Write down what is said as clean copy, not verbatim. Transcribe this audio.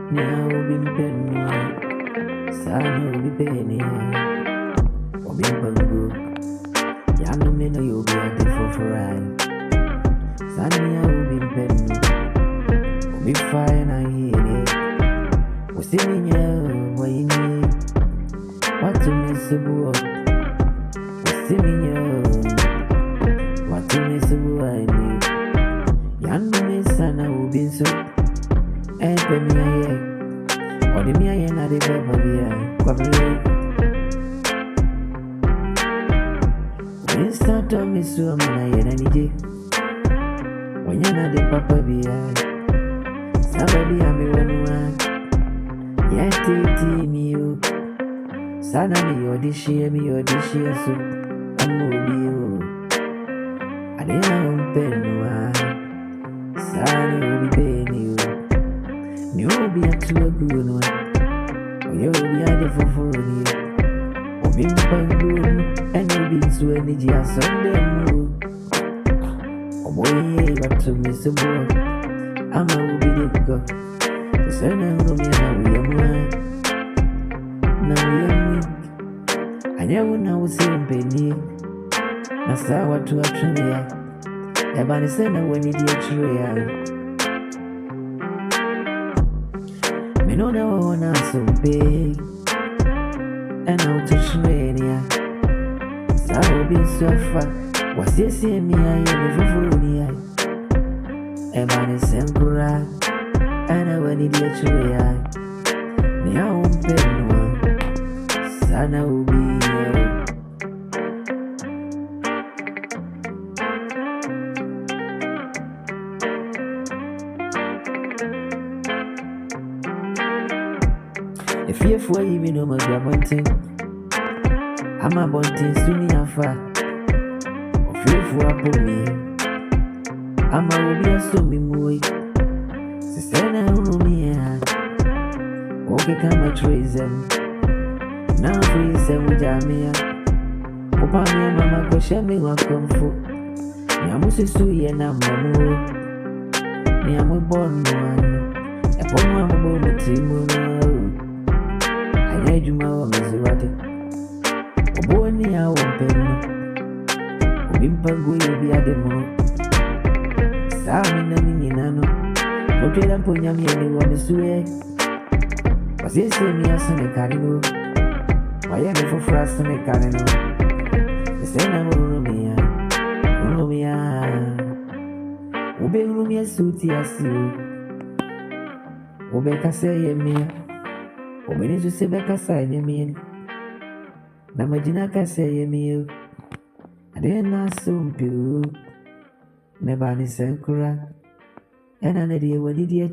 Now be penny, son will be penny, or be bango. Young men you'll be at the for Sunny, I will be penny, or be fine. I hear it. Was sitting here, why what to miss a boy? Was sitting here, what to miss a boy? Young men, son, I will be so. And penny, or the me, I am not the baby. Start to miss you, man. I energy. When you're not the papa, be somebody, I'm one. Yet, me, you. Sana me, or this year, so I'm mobile. I didn't pen, Sana will be paying you. You'll be a true good one. You'll be a different for you. Bim pangun, and you'll be so energy as Sunday. Oh boy, got to miss a boy. I'm a be the cook. The son of me, now we are one. Now we are weak. I never know saying penny. I saw what to actually. Everybody said I when it is real. Me no one else so big. And out to Shania. So be so far. Was this me? I am a fool. A man is Sankura. And I went idiot to real. Me, I won't pay one. Sana will be if you're for you, know my grandmother. I'm a bunting soon afar. Of you for a me. I'm a will be a sumi boy. Sister, no me. Okay, come a trace them. Now, free some jamia. Opa, me, mamma, go share me one comfort. Me, I must sue you and I'm a me, I'm a born one. Upon one moment, team. I do my own misery. A boy near our pen. Bimpa will be at the moon. Sam in the Nano. No trade up on Yami anyone is way. But they say me as a carino. Why am I for frost and a carino? The same Urumia. Ube Urumia suiti as you. Ubeka say me. When you say back aside, you mean Namajina say, you I didn't assume you never any Sankura, and I did what did you?